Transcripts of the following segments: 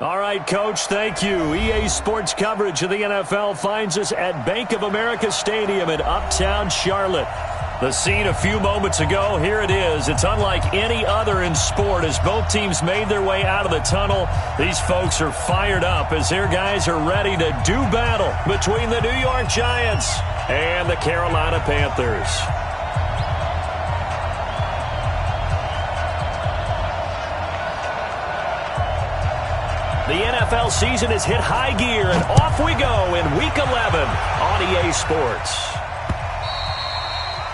All right, Coach, thank you. EA Sports coverage of the NFL finds us at Bank of America Stadium in Uptown Charlotte. The scene a few moments ago, here it is. It's unlike any other in sport as both teams made their way out of the tunnel. These folks are fired up as their guys are ready to do battle between the New York Giants and the Carolina Panthers. The NFL season has hit high gear, and off we go in Week 11 on EA Sports.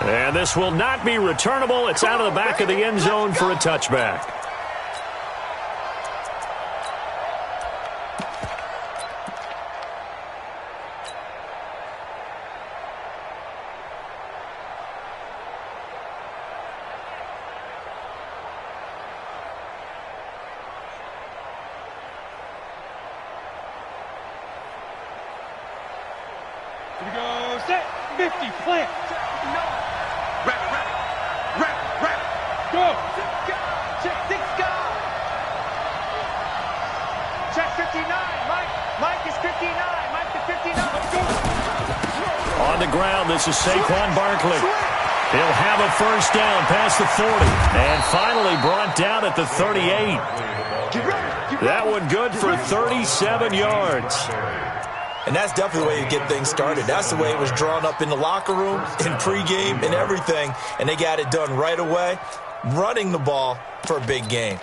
And this will not be returnable. It's out of the back of the end zone for a touchback. Here we go, set, 50, plant. Rap. Go. Check, 6, go. Check 59, Mike is 59, Mike to 59. Go. On the ground, this is Saquon Barkley. He'll have a first down past the 40. And finally brought down at the 38. That one good for 37 yards. And that's definitely the way you get things started. That's the way it was drawn up in the locker room, in pregame, and everything. And they got it done right away, running the ball for a big game.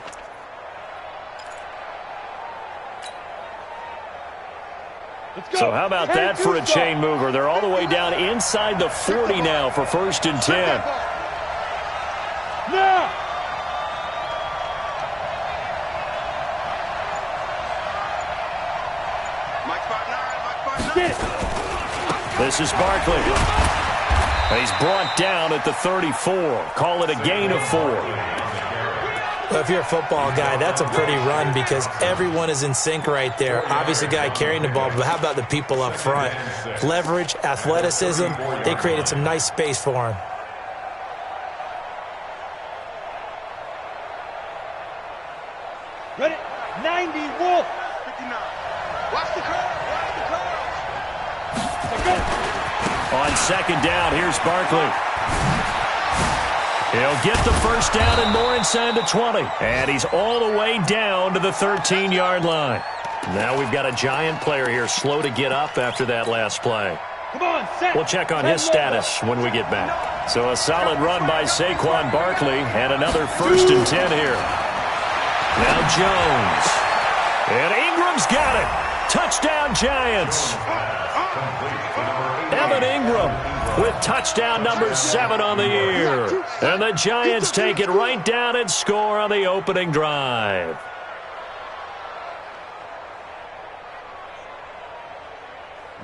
So how about that for a chain mover? They're all the way down inside the 40 now for 1st and 10. Now. This is Barkley. He's brought down at the 34. Call it a gain of 4. Well, if you're a football guy, that's a pretty run because everyone is in sync right there. Obviously, guy carrying the ball, but how about the people up front? Leverage, athleticism, they created some nice space for him. Ready? 90, Wolf. 59. Watch the curve. On 2nd down, here's Barkley. He'll get the first down and more inside the 20. And he's all the way down to the 13-yard line. Now we've got a Giant player here slow to get up after that last play. Come on, set. We'll check on his status when we get back. So a solid run by Saquon Barkley and another 1st and 10 here. Now Jones. And Ingram's got it. Touchdown Giants. Evan Ingram with touchdown number 7 on the year. And the Giants take it right down and score on the opening drive.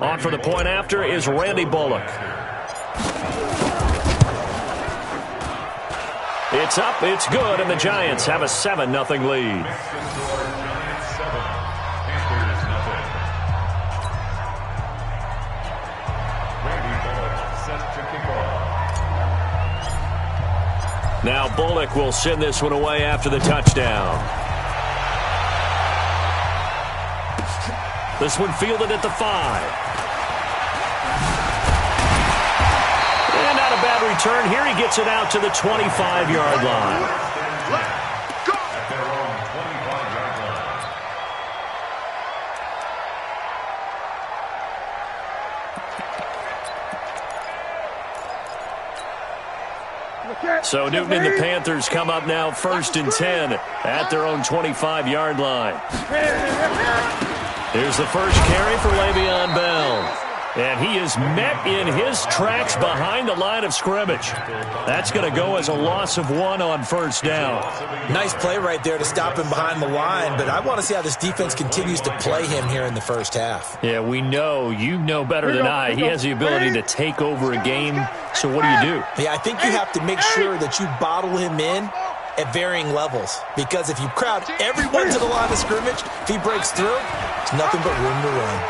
On for the point after is Randy Bullock. It's up, it's good, and the Giants have a 7-0 lead. Now Bullock will send this one away after the touchdown. This one fielded at the 5. And not a bad return. Here he gets it out to the 25-yard line. So Newton and the Panthers come up now 1st and 10 at their own 25-yard line. Here's the first carry for Le'Veon Bell. And he is met in his tracks behind the line of scrimmage. That's going to go as a loss of 1 on 1st down. Nice play right there to stop him behind the line, but I want to see how this defense continues to play him here in the first half. Yeah, we know. You know better than I. He has the ability to take over a game. So what do? Yeah, I think you have to make sure that you bottle him in at varying levels. Because if you crowd everyone to the line of scrimmage, if he breaks through, there's nothing but room to run.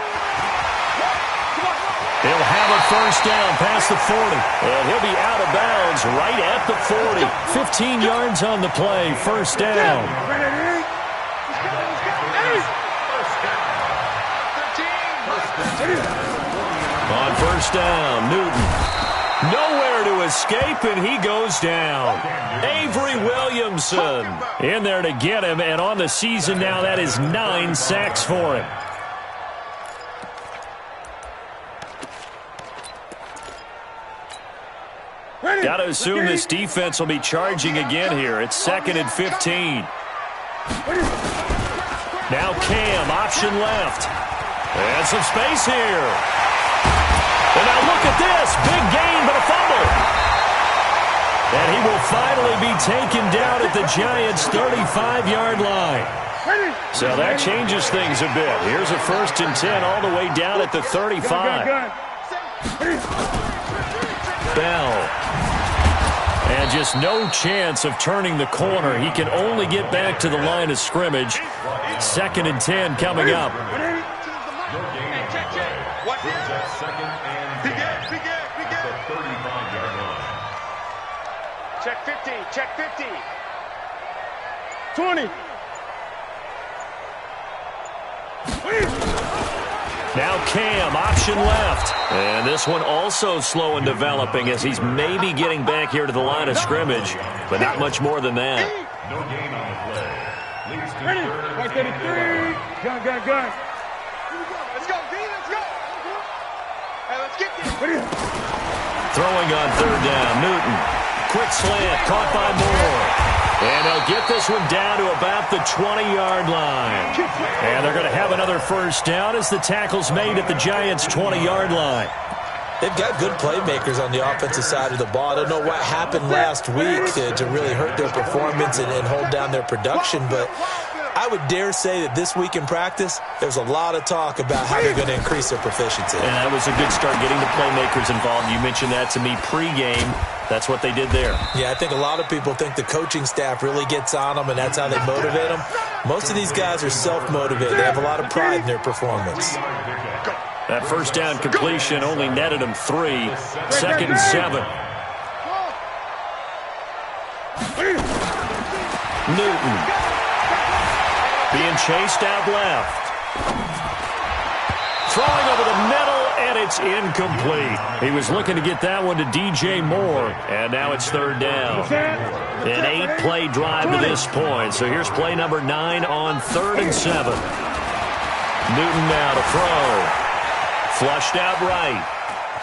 He'll have a first down past the 40. And he'll be out of bounds right at the 40. 15 yards on the play, first down. On first down, Newton. Nowhere to escape, and he goes down. Avery Williamson in there to get him, and on the season now, that is 9 sacks for him. Got to assume this defense will be charging again here. It's 2nd and 15. Now Cam, option left. And some space here. And now look at this. Big gain, but a fumble. And he will finally be taken down at the Giants' 35-yard line. So that changes things a bit. Here's a 1st and 10 all the way down at the 35. Bell. And just no chance of turning the corner. He can only get back to the line of scrimmage. 2nd and 10 coming up. Check 50, check 50. 20. Now Cam, option left. And this one also slow in developing as he's maybe getting back here to the line of scrimmage, but not much more than that. No gain on the play. Ready? 133. Gun. Let's go, D, let's go. Hey, let's get this. Throwing on 3rd down, Newton. Quick slant, caught by Moore. And they'll get this one down to about the 20-yard line. And they're going to have another 1st down as the tackle's made at the Giants' 20-yard line. They've got good playmakers on the offensive side of the ball. I don't know what happened last week to really hurt their performance and hold down their production, but I would dare say that this week in practice, there's a lot of talk about how they're going to increase their proficiency. And that was a good start getting the playmakers involved. You mentioned that to me pregame. That's what they did there. Yeah, I think a lot of people think the coaching staff really gets on them, and that's how they motivate them. Most of these guys are self-motivated. They have a lot of pride in their performance. That 1st down completion only netted him 3. 2nd and 7. Newton. Being chased out left. Throwing over the middle, and it's incomplete. He was looking to get that one to DJ Moore, and now it's 3rd down. An 8-play drive to this point. So here's play number 9 on 3rd and 7. Newton now to throw. Flushed out right.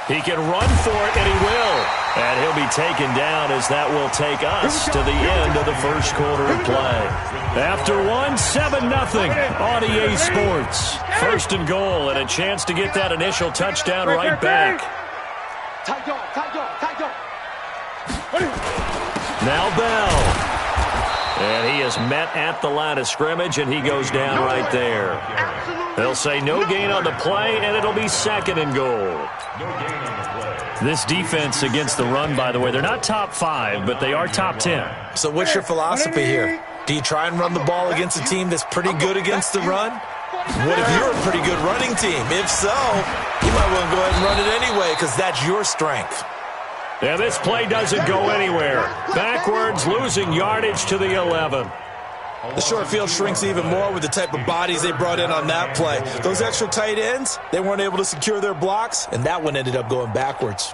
He can run for it, and he will. And he'll be taken down as that will take us to the end of the 1st quarter of play. After 7-0 on EA Sports. 1st and goal, and a chance to get that initial touchdown right back. Now Bell. And he is met at the line of scrimmage, and he goes down right there. They'll say no gain on the play, and it'll be 2nd and goal. This defense against the run, by the way, they're not top 5, but they are top 10. So what's your philosophy here? Do you try and run the ball against a team that's pretty good against the run? What if you're a pretty good running team? If so, you might want to go ahead and run it anyway because that's your strength. And this play doesn't go anywhere. Backwards, losing yardage to the 11. The short field shrinks even more with the type of bodies they brought in on that play. Those extra tight ends, they weren't able to secure their blocks, and that one ended up going backwards.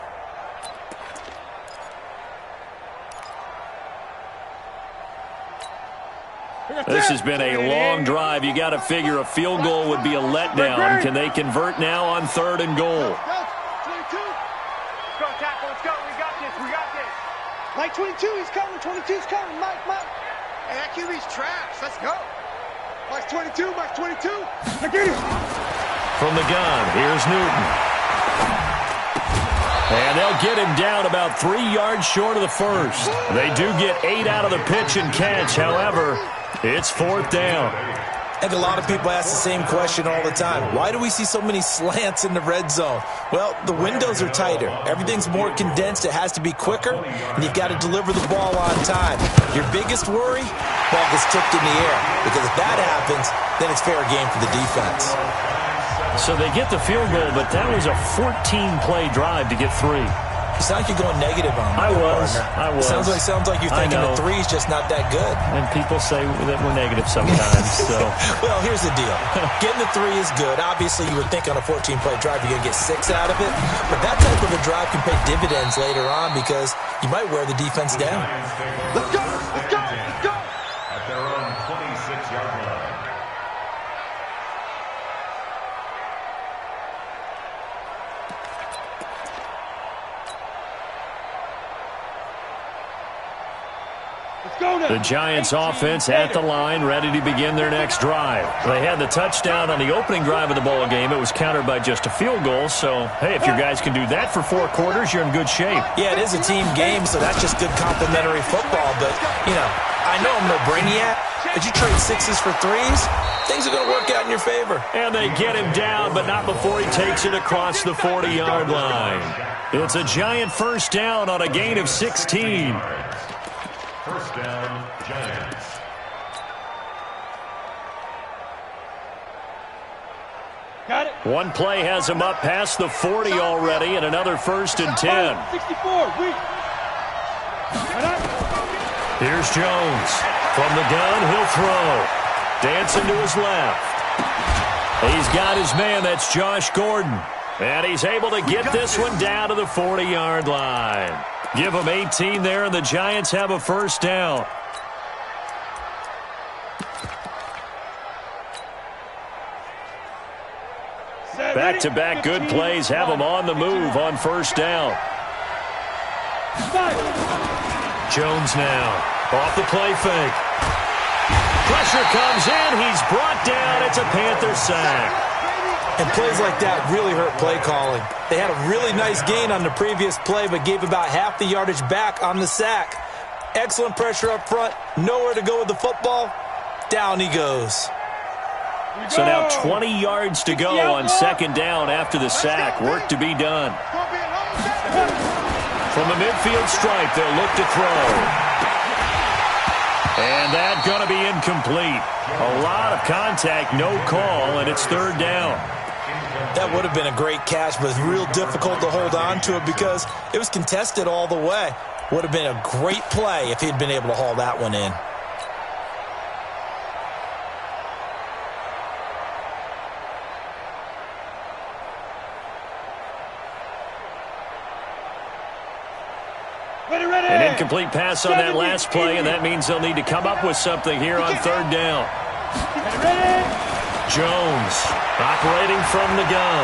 This has been a long drive. You got to figure a field goal would be a letdown. Can they convert now on 3rd and goal? Let's go, tackle. Let's go. We got this. Mike 22, he's coming. 22's coming. Mike. Hey, that QB's trash. Let's go. Mike's 22. I get it. From the gun, here's Newton. And they'll get him down about 3 yards short of the 1st. They do get 8 out of the pitch and catch. However, it's 4th down. I think a lot of people ask the same question all the time. Why do we see so many slants in the red zone? Well, the windows are tighter. Everything's more condensed. It has to be quicker, and you've got to deliver the ball on time. Your biggest worry? Ball gets tipped in the air, because if that happens, then it's fair game for the defense. So they get the field goal, but that was a 14-play drive to get 3. You sound like you're going negative on me. I was. Sounds like you're thinking the three's just not that good. And people say that we're negative sometimes. So. Well, here's the deal. Getting the three is good. Obviously, you would think on a 14-play drive you're going to get 6 out of it. But that type of a drive can pay dividends later on because you might wear the defense down. Let's go! Let's go! Let's go! At their own 26-yard line. The Giants offense at the line, ready to begin their next drive. They had the touchdown on the opening drive of the ball game. It was countered by just a field goal. So, hey, if your guys can do that for 4 quarters, you're in good shape. Yeah, it is a team game, so that's just good complimentary football. But, you know, I know I'm no brainiac, but you trade 6s for 3s, things are going to work out in your favor. And they get him down, but not before he takes it across the 40-yard line. It's a Giant first down on a gain of 16. First down, Giants. Got it. One play has him up past the 40 already, and another 1st and 10. 64, Here's Jones. From the gun, he'll throw. Dancing to his left. He's got his man. That's Josh Gordon. And he's able to get this one down to the 40-yard line. Give him 18 there, and the Giants have a first down. Back-to-back good plays have him on the move on first down. Jones now off the play fake. Pressure comes in. He's brought down. It's a Panther sack. And plays like that really hurt play calling. They had a really nice gain on the previous play, but gave about half the yardage back on the sack. Excellent pressure up front. Nowhere to go with the football. Down he goes. So now 20 yards to go on second down after the sack. Work to be done. From the midfield stripe, they'll look to throw. And that's going to be incomplete. A lot of contact, no call, and it's third down. That would have been a great catch, but it's real difficult to hold on to it because it was contested all the way. Would have been a great play if he'd been able to haul that one in. An incomplete pass on that last play, and that means they'll need to come up with something here on third down. Jones operating from the gun.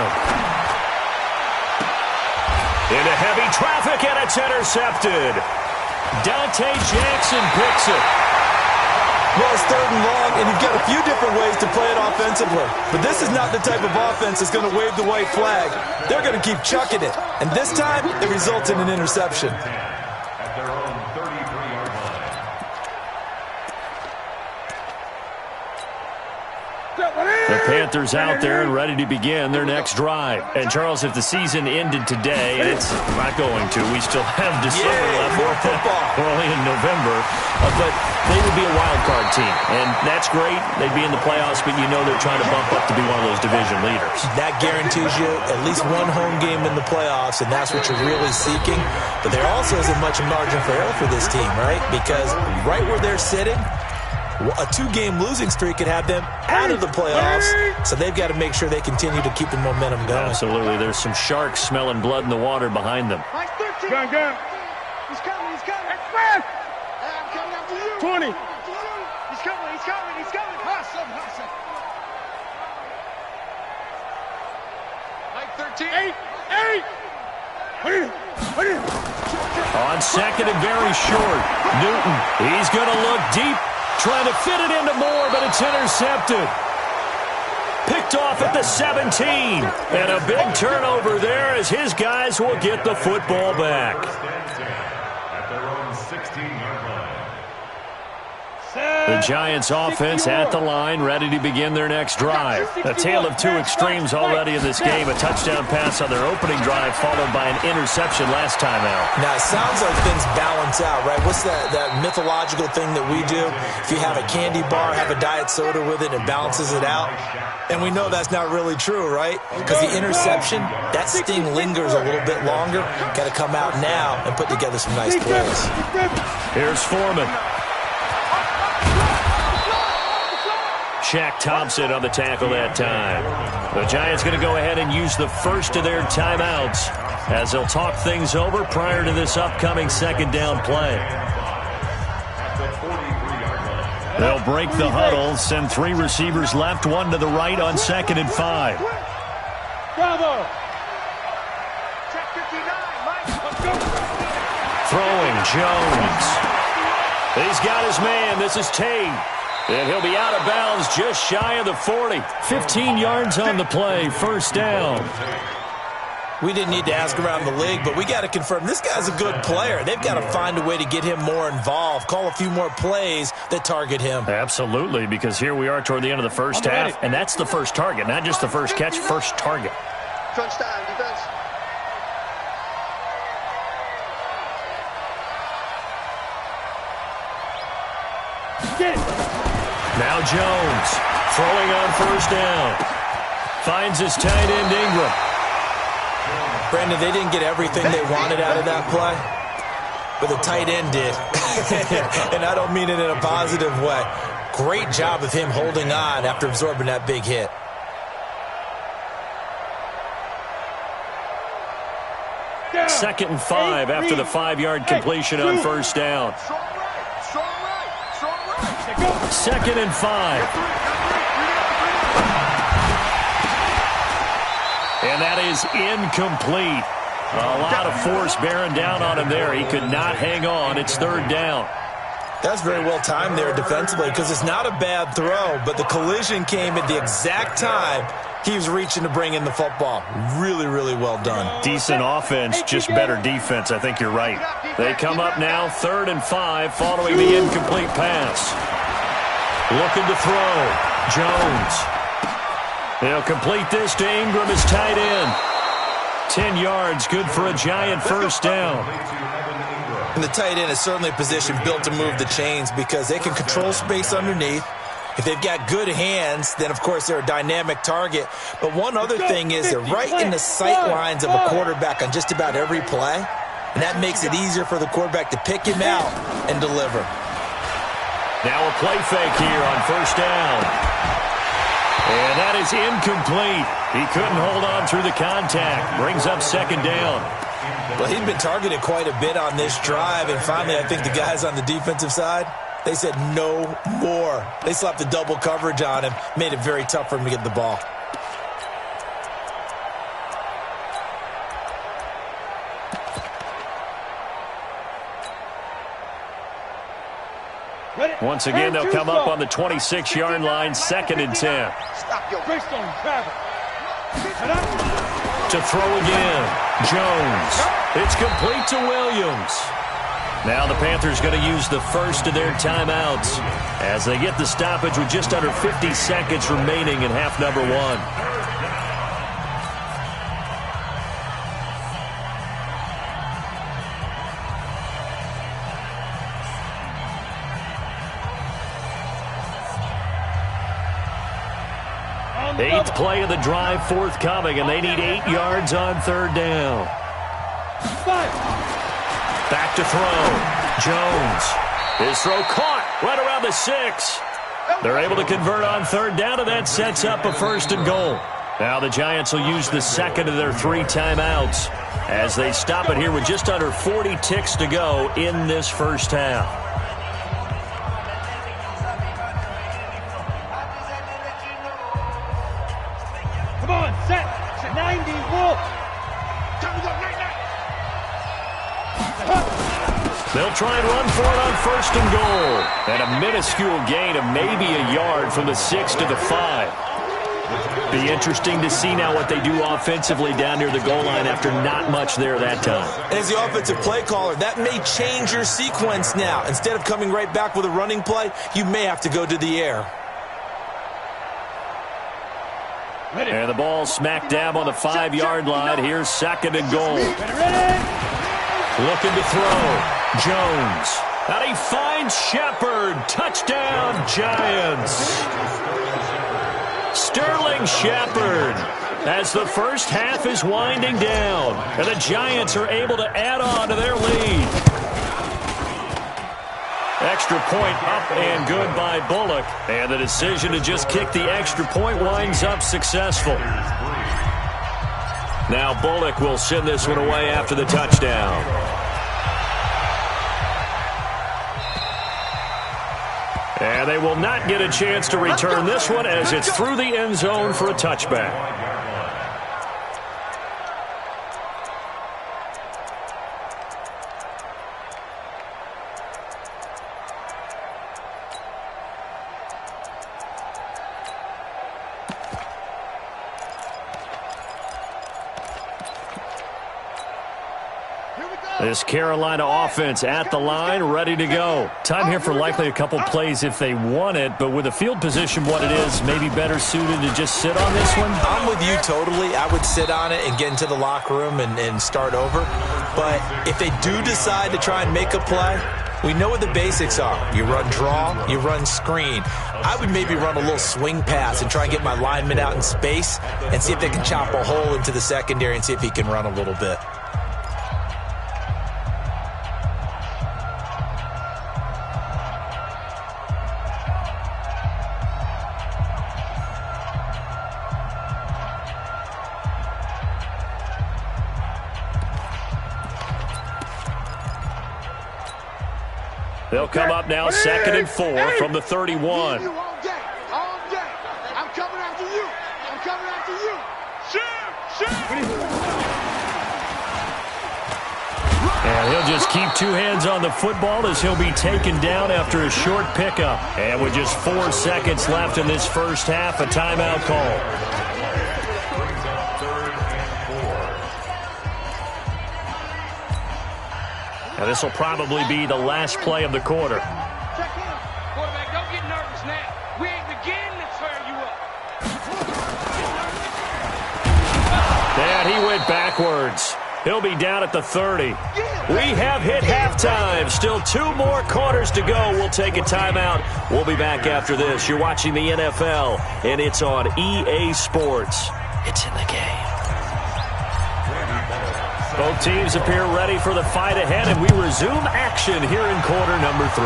Into heavy traffic, and it's intercepted. Dante Jackson picks it. Well, it's third and long, and you've got a few different ways to play it offensively. But this is not the type of offense that's going to wave the white flag. They're going to keep chucking it. And this time, it results in an interception. At their own 33-yard line. The Panthers out there and ready to begin their next drive. And, Charles, if the season ended today, and it's not going to, we still have December left. More football. We're only in November. But they would be a wild card team. And that's great. They'd be in the playoffs, but you know they're trying to bump up to be one of those division leaders. That guarantees you at least one home game in the playoffs, and that's what you're really seeking. But there also isn't much margin for error for this team, right? Because right where they're sitting, a 2-game losing streak could have them out of the playoffs, so they've got to make sure they continue to keep the momentum going. Absolutely. There's some sharks smelling blood in the water behind them. Gun. He's coming. Express! I'm coming after you. 20. He's coming. Hustle. Like 13. 8. On second and very short, Newton, he's going to look deep, trying to fit it into Moore, but it's intercepted. Picked off at the 17. And a big turnover there as his guys will get the football back. At their own 16-yard line. The Giants offense at the line, ready to begin their next drive. A tale of two extremes already in this game. A touchdown pass on their opening drive, followed by an interception last time out. Now, it sounds like things balance out, right? What's that mythological thing that we do? If you have a candy bar, have a diet soda with it, it balances it out. And we know that's not really true, right? Because the interception, that sting lingers a little bit longer. Got to come out now and put together some nice plays. Here's Foreman. Shaq Thompson on the tackle that time. The Giants going to go ahead and use the first of their timeouts as they'll talk things over prior to this upcoming second down play. They'll break the huddle, send three receivers left, one to the right on 2nd and 5. Bravo. Throwing, Jones. He's got his man. This is Tate. And he'll be out of bounds just shy of the 40. 15 yards on the play, first down. We didn't need to ask around the league, but we got to confirm this guy's a good player. They've got to find a way to get him more involved, call a few more plays that target him. Absolutely, because here we are toward the end of the first half, and that's the first target, not just the first catch, first target. Crunch time, defense. Get it. Now Jones, throwing on first down. Finds his tight end Ingram. Brandon, they didn't get everything they wanted out of that play, but the tight end did. And I don't mean it in a positive way. Great job of him holding on after absorbing that big hit. Second and 5 after the 5-yard completion on first down. Second and 5. And that is incomplete. A lot of force bearing down on him there. He could not hang on. It's third down. That's very well timed there defensively because it's not a bad throw, but the collision came at the exact time he was reaching to bring in the football. Really, really well done. Decent offense, just better defense. I think you're right. They come up now, 3rd and 5, following the incomplete pass. Looking to throw. Jones. They'll complete this to Ingram, his tight end. 10 yards, good for a Giant first down. And the tight end is certainly a position built to move the chains because they can control space underneath. If they've got good hands, then, of course, they're a dynamic target. But one other thing is they're right in the sight lines of a quarterback on just about every play. And that makes it easier for the quarterback to pick him out and deliver. Now a play fake here on first down. And that is incomplete. He couldn't hold on through the contact. Brings up second down. Well, he'd been targeted quite a bit on this drive, and finally I think the guys on the defensive side, they said no more. They slapped the double coverage on him, made it very tough for him to get the ball. Once again, they'll come up on the 26-yard line, 2nd and 10. To throw again, Jones. It's complete to Williams. Now the Panthers going to use the first of their timeouts as they get the stoppage with just under 50 seconds remaining in half number 1. Eighth play of the drive forthcoming, and they need 8 yards on third down. Back to throw. Jones. His throw caught right around the 6. They're able to convert on third down, and that sets up a 1st and goal. Now the Giants will use the second of their 3 timeouts as they stop it here with just under 40 ticks to go in this first half. They'll try and run for it on 1st and goal. And a minuscule gain of maybe a yard from the 6 to the 5. Be interesting to see now what they do offensively down near the goal line after not much there that time. As the offensive play caller, that may change your sequence now. Instead of coming right back with a running play, you may have to go to the air. And the ball smack dab on the 5-yard line. Here's second and goal. Looking to throw. Jones. And he finds Shepard. Touchdown, Giants. Sterling Shepard as the first half is winding down. And the Giants are able to add on to their lead. Extra point up and good by Bullock. And the decision to just kick the extra point winds up successful. Now Bullock will send this one away after the touchdown. And they will not get a chance to return this one as it's through the end zone for a touchback. This Carolina offense at the line, ready to go. Time here for likely a couple plays if they want it, but with the field position what it is, maybe better suited to just sit on this one? I'm with you totally. I would sit on it and get into the locker room and start over. But if they do decide to try and make a play, we know what the basics are. You run draw, you run screen. I would maybe run a little swing pass and try and get my lineman out in space and see if they can chop a hole into the secondary and see if he can run a little bit. They'll come up now, 2nd and 4 from the 31. All day. I'm coming after you. I'm coming after you. Shoot. And he'll just keep two hands on the football as he'll be taken down after a short pickup. And with just 4 seconds left in this first half, a timeout call. Now this will probably be the last play of the quarter. Check in. Quarterback, don't get nervous now. We ain't beginning to tear you up. And he went backwards. He'll be down at the 30. We have hit halftime. Still 2 more quarters to go. We'll take a timeout. We'll be back after this. You're watching the NFL, and it's on EA Sports. It's in the game. Both teams appear ready for the fight ahead, and we resume action here in quarter number 3.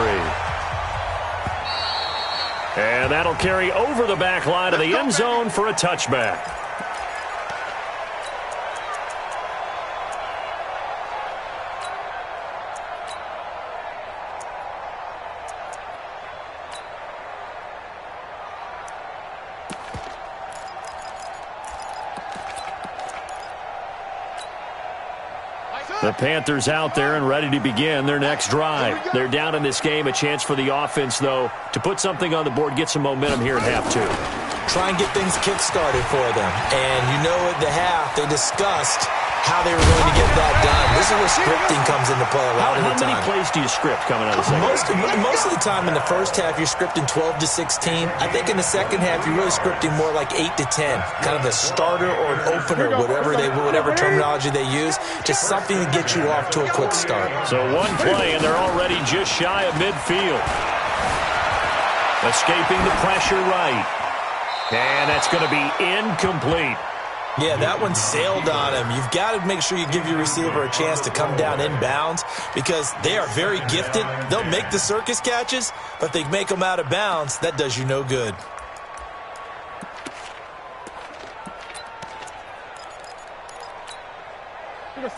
And that'll carry over the back line of the end zone for a touchback. The Panthers out there and ready to begin their next drive. They're down in this game. A chance for the offense, though, to put something on the board, get some momentum here at half 2. Try and get things kick-started for them. And you know at the half, they discussed how they were going to get that done. This is where scripting comes into play a lot of the time. How many plays do you script coming out of the second half? Most of the time in the first half, you're scripting 12 to 16. I think in the second half, you're really scripting more like 8 to 10. Kind of a starter or an opener, whatever terminology they use. Just something to get you off to a quick start. So one play, and they're already just shy of midfield. Escaping the pressure right. And that's going to be incomplete. Yeah, that one sailed on him. You've got to make sure you give your receiver a chance to come down inbounds because they are very gifted. They'll make the circus catches, but they make them out of bounds. That does you no good.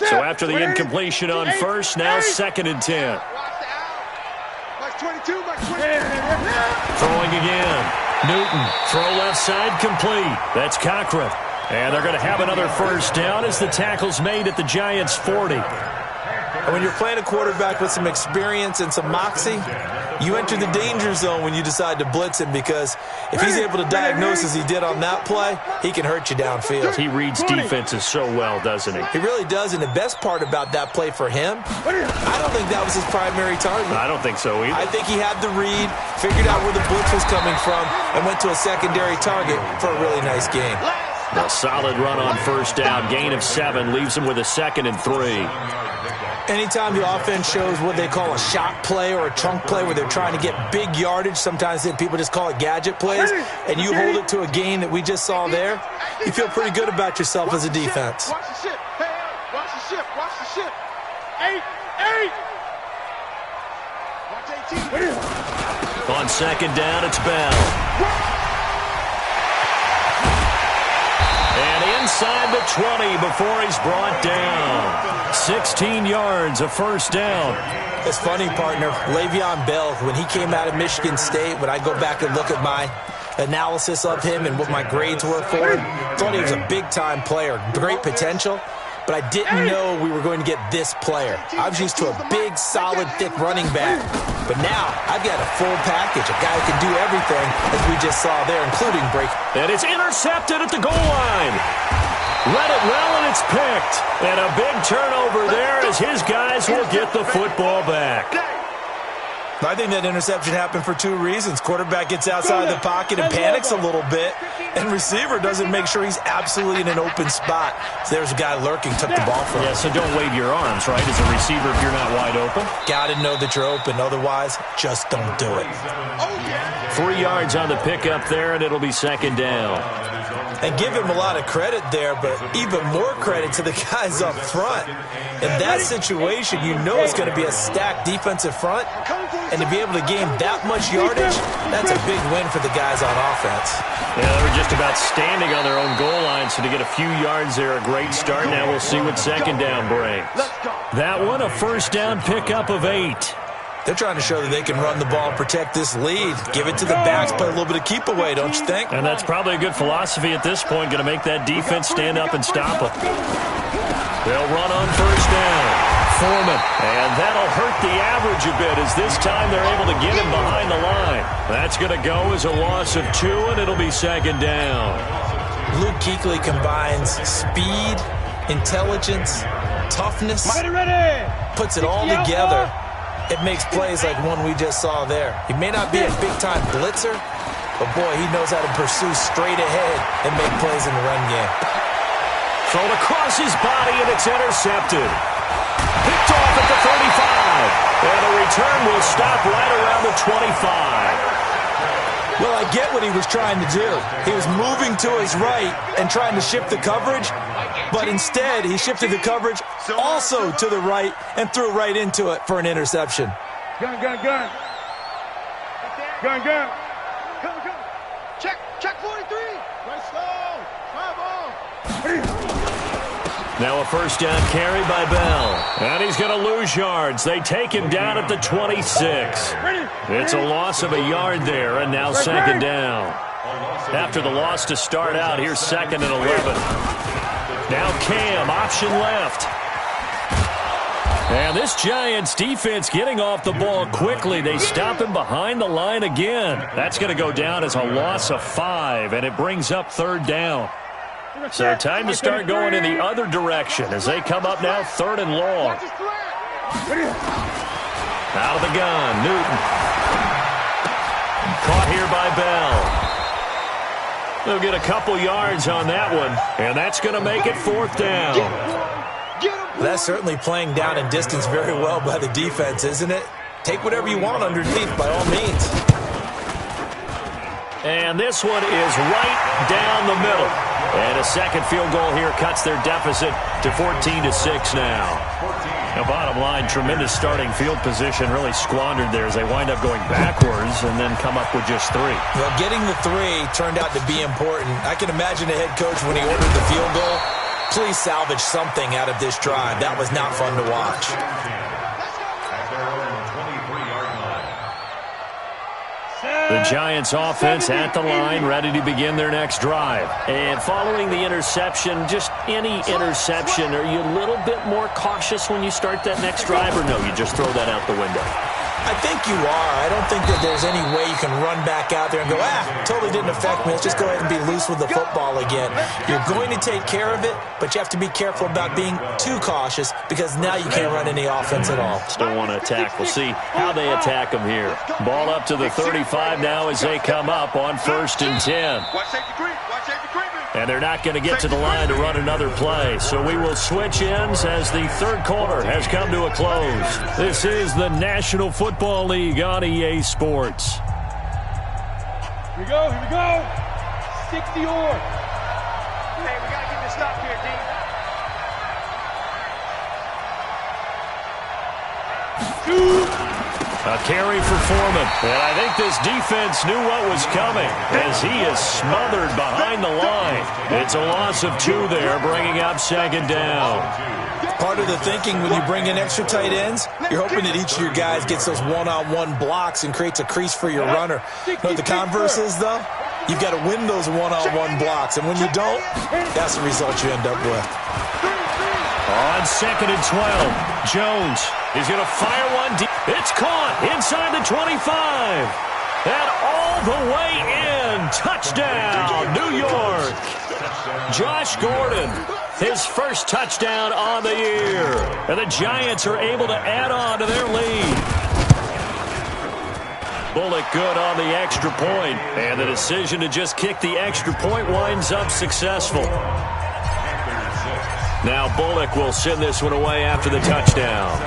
So after the incompletion on first, now 2nd and 10. Throwing again. Newton, throw left side complete. That's Cochran. And they're going to have another first down as the tackle's made at the Giants' 40. And when you're playing a quarterback with some experience and some moxie, You enter the danger zone when you decide to blitz him, because if he's able to diagnose as he did on that play, he can hurt you downfield. He reads defenses so well, doesn't he? He really does, and the best part about that play for him, I don't think that was his primary target. I don't think so either. I think he had the read, figured out where the blitz was coming from, and went to a secondary target for a really nice game. A solid run on first down. Gain of 7 leaves him with a 2nd and 3. Anytime the offense shows what they call a shot play or a chunk play where they're trying to get big yardage, sometimes people just call it gadget plays, and you hold it to a gain that we just saw there, you feel pretty good about yourself as a defense. Watch the ship. Hey, watch the ship. Watch the ship. 8. Watch 18. On second down, it's Bell. And inside the 20 before he's brought down. 16 yards, a first down. It's funny, partner. Le'Veon Bell, when he came out of Michigan State, when I go back and look at my analysis of him and what my grades were for him, thought he was a big-time player, great potential, but I didn't know we were going to get this player. I was used to a big, solid, thick running back, but now I've got a full package, a guy who can do everything, as we just saw there, including break. And it's intercepted at the goal line. Read it well, and it's picked. And a big turnover there as his guys will get the football back. I think that interception happened for 2 reasons. Quarterback gets outside the pocket and panics a little bit, and receiver doesn't make sure he's absolutely in an open spot. So there's a guy lurking, took the ball from him. Yeah, so don't wave your arms, right, as a receiver if you're not wide open. Got to know that you're open. Otherwise, just don't do it. 3 yards on the pickup there, and it'll be second down. And give him a lot of credit there, but even more credit to the guys up front. In that situation, you know it's going to be a stacked defensive front, and to be able to gain that much yardage, that's a big win for the guys on offense. Yeah, they were just about standing on their own goal line, so to get a few yards there, a great start. Now we'll see what second down brings. That one, a first down pickup of 8. They're trying to show that they can run the ball and protect this lead. Give it to the backs, play a little bit of keep away, don't you think? And that's probably a good philosophy at this point, going to make that defense stand up and stop them. They'll run on first down. Foreman. And that'll hurt the average a bit, as this time they're able to get him behind the line. That's going to go as a loss of 2, and it'll be second down. Luke Kuechly combines speed, intelligence, toughness, puts it all together. It makes plays like one we just saw there. He may not be a big-time blitzer, but, boy, he knows how to pursue straight ahead and make plays in the run game. Thrown across his body, and it's intercepted. Picked off at the 35. And the return will stop right around the 25. Well, I get what he was trying to do. He was moving to his right and trying to shift the coverage, but instead he shifted the coverage also to the right and threw right into it for an interception. Gun. Come. Check 43. Right slow. Try ball. Now a first down carry by Bell. And he's going to lose yards. They take him down at the 26. It's a loss of a yard there, and now second down. After the loss to start out, here's second and 11. Now Cam, option left. And this Giants defense getting off the ball quickly. They stop him behind the line again. That's going to go down as a loss of 5, and it brings up third down. So time to start going in the other direction as they come up now third and long. Out of the gun, Newton. Caught here by Bell. They'll get a couple yards on that one, and that's going to make it fourth down. That's certainly playing down and distance very well by the defense, isn't it? Take whatever you want underneath by all means. And this one is right down the middle. And a second field goal here cuts their deficit to 14-6 now. Now, bottom line, tremendous starting field position, really squandered there as they wind up going backwards and then come up with just 3. Well, getting the 3 turned out to be important. I can imagine the head coach when he ordered the field goal. Please salvage something out of this drive. That was not fun to watch. The Giants offense at the line, ready to begin their next drive. And following the interception, just any interception, are you a little bit more cautious when you start that next drive, or no, you just throw that out the window? I think you are. I don't think that there's any way you can run back out there and go, totally didn't affect me. Let's just go ahead and be loose with the football again. You're going to take care of it, but you have to be careful about being too cautious because now you can't run any offense at all. Still want to attack. We'll see how they attack them here. Ball up to the 35 now as they come up on 1st and 10. And they're not going to get to the line to run another play. So we will switch ends as the third quarter has come to a close. This is the National Football League on EA Sports. Here we go, here we go. 60 or. Hey, we got to get this stop here, D. A carry for Foreman. And I think this defense knew what was coming as he is smothered behind the line. It's a loss of 2 there, bringing up 2nd down. Part of the thinking when you bring in extra tight ends, you're hoping that each of your guys gets those one-on-one blocks and creates a crease for your runner. You know what the converse is, though? You've got to win those one-on-one blocks, and when you don't, that's the result you end up with. On 2nd and 12, Jones is going to fire one deep. It's caught inside the 25. And all the way in. Touchdown, New York. Josh Gordon, his first touchdown on the year. And the Giants are able to add on to their lead. Bullock good on the extra point. And the decision to just kick the extra point winds up successful. Now Bullock will send this one away after the touchdown.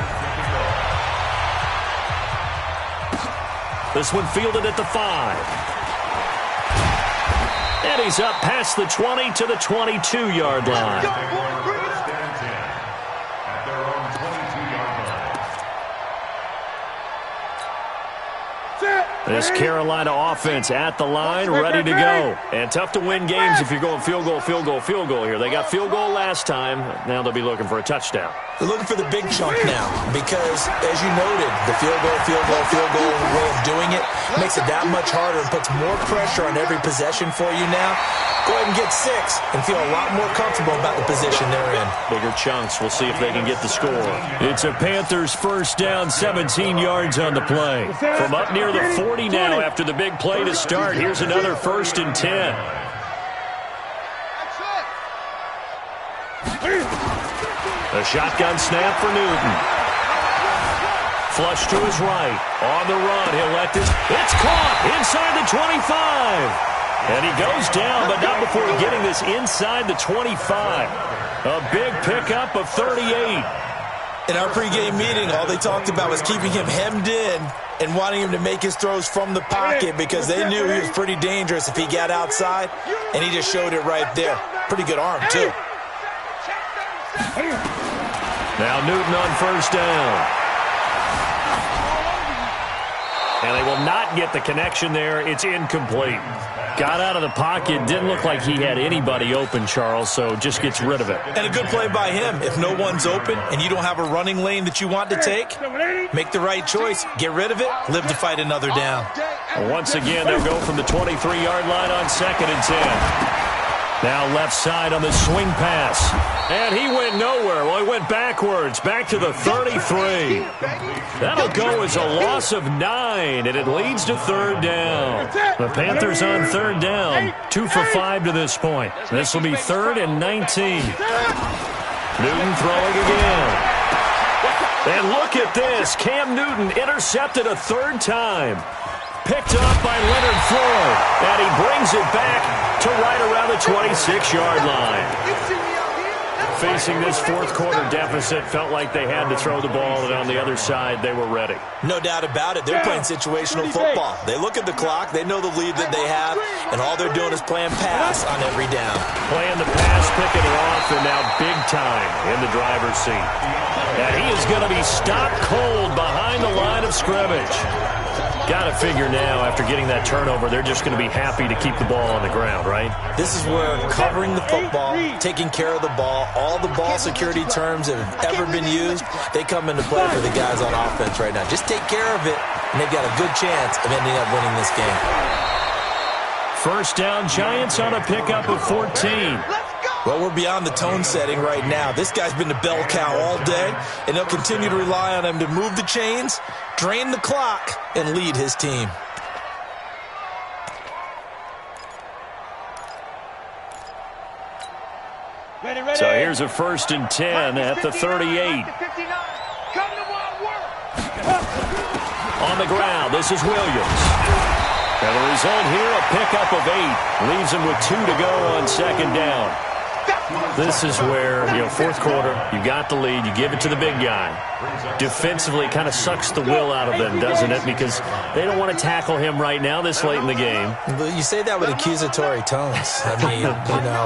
This one fielded at the 5. And he's up past the 20 to the 22-yard line. This Carolina offense at the line, ready to go. And tough to win games if you're going field goal, field goal, field goal here. They got field goal last time. Now they'll be looking for a touchdown. They're looking for the big chunk now because, as you noted, the field goal way of doing it makes it that much harder and puts more pressure on every possession for you now. Go ahead and get 6 and feel a lot more comfortable about the position they're in. Bigger chunks. We'll see if they can get the score. It's a Panthers first down, 17 yards on the play. From up near the 40 now after the big play to start. Here's another 1st and 10. A shotgun snap for Newton. Flush to his right. On the run. He'll let this. It's caught inside the 25. And he goes down, but not before getting this inside the 25. A big pickup of 38. In our pregame meeting, all they talked about was keeping him hemmed in and wanting him to make his throws from the pocket because they knew he was pretty dangerous if he got outside, and he just showed it right there. Pretty good arm, too. Now Newton on 1st down. And they will not get the connection there. It's incomplete. Got out of the pocket. Didn't look like he had anybody open, Charles, so just gets rid of it. And a good play by him. If no one's open and you don't have a running lane that you want to take, make the right choice. Get rid of it. Live to fight another down. Once again, they'll go from the 23-yard line on 2nd and 10. Now left side on the swing pass. And he went nowhere. Well, he went backwards, back to the 33. That'll go as a loss of 9, and it leads to 3rd down. The Panthers on 3rd down, 2 for 5 to this point. This will be 3rd and 19. Newton throwing again. And look at this. Cam Newton intercepted a 3rd time. Picked up by Leonard Floyd. And he brings it back to right around the 26-yard line. Facing this 4th quarter deficit, felt like they had to throw the ball, and on the other side, they were ready. No doubt about it. They're playing situational football. They look at the clock. They know the lead that they have, and all they're doing is playing pass on every down. Playing the pass, picking it off, and now big time in the driver's seat. And he is going to be stopped cold behind the line of scrimmage. Got to figure now, after getting that turnover, they're just going to be happy to keep the ball on the ground, right? This is where covering the football, taking care of the ball, all the ball security terms that have ever been used, they come into play for the guys on offense right now. Just take care of it, and they've got a good chance of ending up winning this game. 1st down, Giants on a pickup of 14. Let's go! Well, we're beyond the tone setting right now. This guy's been the bell cow all day, and they'll continue to rely on him to move the chains, drain the clock, and lead his team. Ready, ready. So here's a 1st and 10 at the 38. On the ground, this is Williams. And the result here, a pickup of 8. Leaves him with 2 to go on 2nd down. This is where, fourth quarter, you got the lead, you give it to the big guy. Defensively, kind of sucks the will out of them, doesn't it? Because they don't want to tackle him right now this late in the game. You say that with accusatory tones. I mean,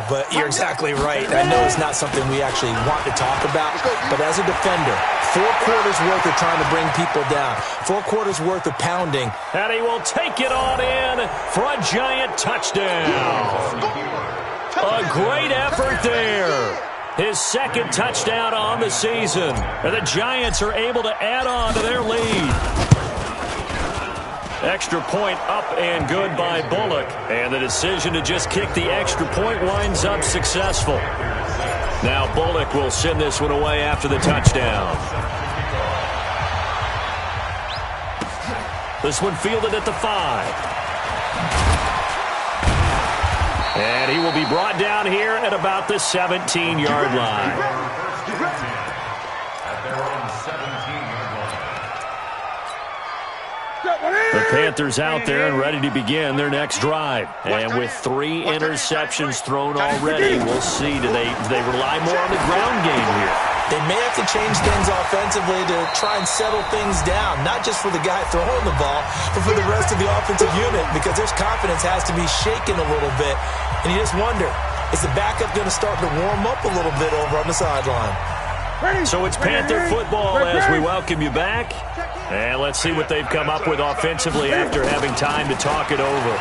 but you're exactly right. I know it's not something we actually want to talk about, but as a defender, 4 quarters worth of trying to bring people down, 4 quarters worth of pounding. And he will take it on in for a giant touchdown. A great effort there. His 2nd touchdown on the season. And the Giants are able to add on to their lead. Extra point up and good by Bullock. And the decision to just kick the extra point winds up successful. Now Bullock will send this one away after the touchdown. This one fielded at the 5. And he will be brought down here at about the 17-yard line. The Panthers out there and ready to begin their next drive. And with 3 interceptions thrown already, we'll see. Do they rely more on the ground game here? They may have to change things offensively to try and settle things down, not just for the guy throwing the ball, but for the rest of the offensive unit, because their confidence has to be shaken a little bit. And you just wonder, is the backup going to start to warm up a little bit over on the sideline? So it's Panther football as we welcome you back. And let's see what they've come up with offensively after having time to talk it over.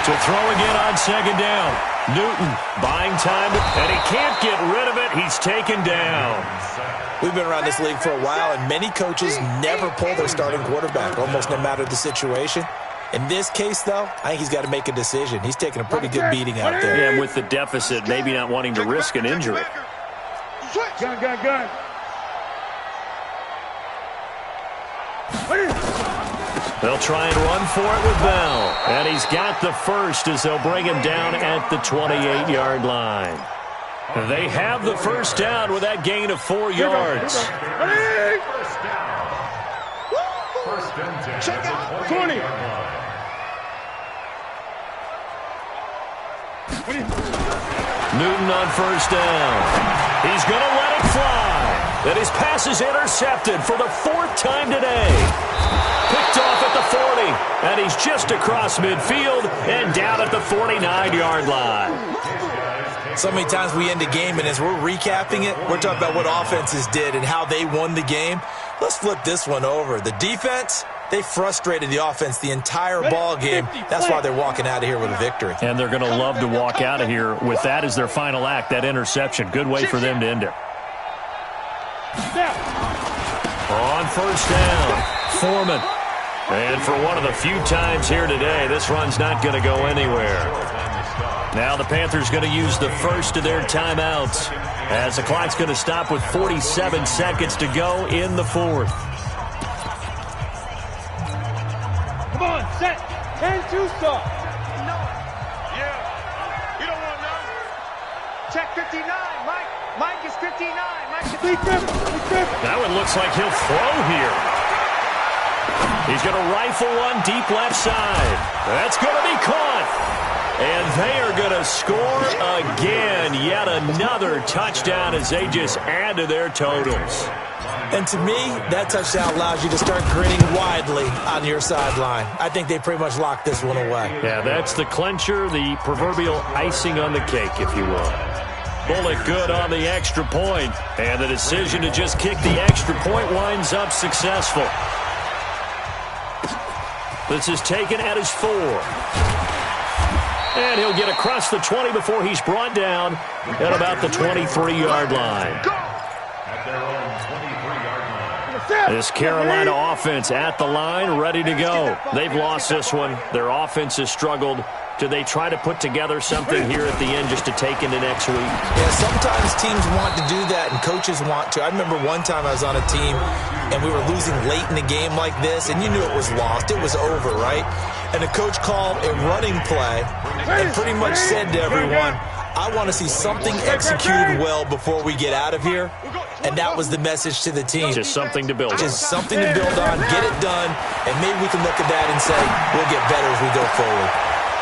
To throw again on 2nd down. Newton buying time, and he can't get rid of it. He's taken down. We've been around this league for a while, and many coaches never pull their starting quarterback, almost no matter the situation. In this case, though, I think he's got to make a decision. He's taking a pretty good beating out there. Yeah, and with the deficit, maybe not wanting to risk an injury. Gun. They'll try and run for it with Bell. And he's got the first as they'll bring him down at the 28-yard line. They have the first down with that gain of 4 yards. Check out 20. Newton on first down. He's going to let it fly. And his pass is intercepted for the 4th time today. Picked off at the 40. And he's just across midfield and down at the 49-yard line. So many times we end a game, and as we're recapping it, we're talking about what offenses did and how they won the game. Let's flip this one over. The defense, they frustrated the offense the entire ball game. That's why they're walking out of here with a victory. And they're going to love to walk out of here with that as their final act, that interception. Good way for them to end it. On first down, Foreman. And for one of the few times here today, this run's not going to go anywhere. Now the Panthers going to use the first of their timeouts as the clock's going to stop with 47 seconds to go in the 4th. Come on, set. 10-2 stop. No. Yeah. You don't want none. Check 59. Mike is 59. Mike is 59. That one looks like he'll throw here. He's going to rifle one deep left side. That's going to be caught. And they are going to score again. Yet another touchdown as they just add to their totals. And to me, that touchdown allows you to start grinning widely on your sideline. I think they pretty much locked this one away. Yeah, that's the clincher, the proverbial icing on the cake, if you will. Bullock good on the extra point. And the decision to just kick the extra point winds up successful. This is taken at his 4. And he'll get across the 20 before he's brought down at about the 23-yard line. This Carolina offense at the line, ready to go. They've lost this one. Their offense has struggled. do they try to put together something here at the end just to take into next week? Yeah, sometimes teams want to do that and coaches want to. I remember one time I was on a team and we were losing late in a game like this, and you knew it was lost. It was over, right? And the coach called a running play and pretty much said to everyone, I want to see something executed well before we get out of here. And that was the message to the team. Just something to build on. Just something to build on, get it done, and maybe we can look at that and say, we'll get better as we go forward.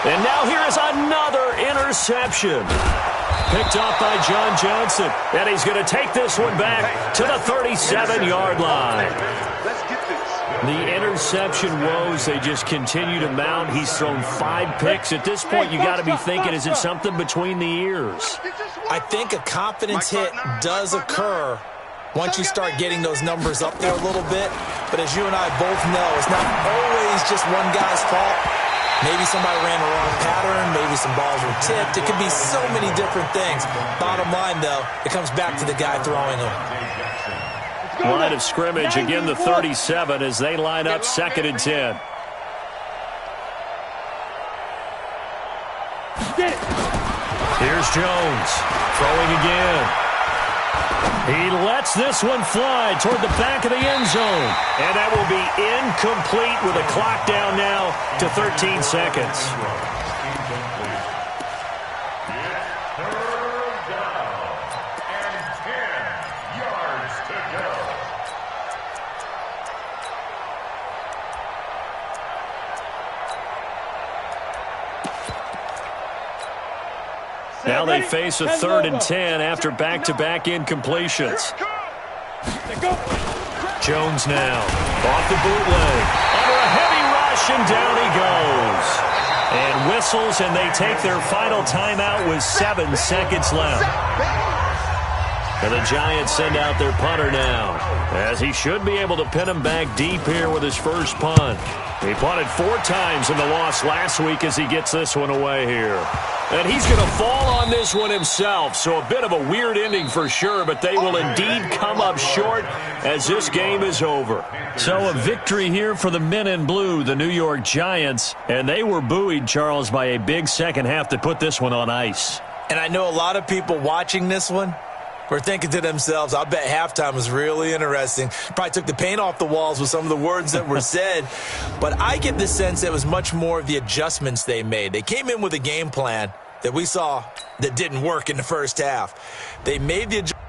And now here is another interception. Picked off by John Johnson. And he's going to take this one back to the 37-yard line. Let's get this. The interception woes, they just continue to mount. He's thrown 5 picks. At this point, you got to be thinking, is it something between the ears? I think a confidence hit does occur once you start getting those numbers up there a little bit. But as you and I both know, it's not always just one guy's fault. Maybe somebody ran the wrong pattern. Maybe some balls were tipped. It could be so many different things. Bottom line, though, it comes back to the guy throwing them. Line of scrimmage, again the 37 as they line up 2nd and 10. Here's Jones, throwing again. He lets this one fly toward the back of the end zone. And that will be incomplete with a clock down now to 13 seconds. Now they face a 3rd and 10 after back-to-back incompletions. Jones now off the bootleg. Under a heavy rush, and down he goes. And whistles, and they take their final timeout with 7 seconds left. And the Giants send out their punter now, as he should be able to pin him back deep here with his first punt. He punted 4 times in the loss last week as he gets this one away here. And he's going to fall on this one himself, so a bit of a weird ending for sure, but they will indeed come up short as this game is over. So a victory here for the men in blue, the New York Giants, and they were buoyed, Charles, by a big second half to put this one on ice. And I know a lot of people watching this one were thinking to themselves, I bet halftime was really interesting. Probably took the paint off the walls with some of the words that were said. But I get the sense that it was much more of the adjustments they made. They came in with a game plan that we saw that didn't work in the first half. They made the adjustments.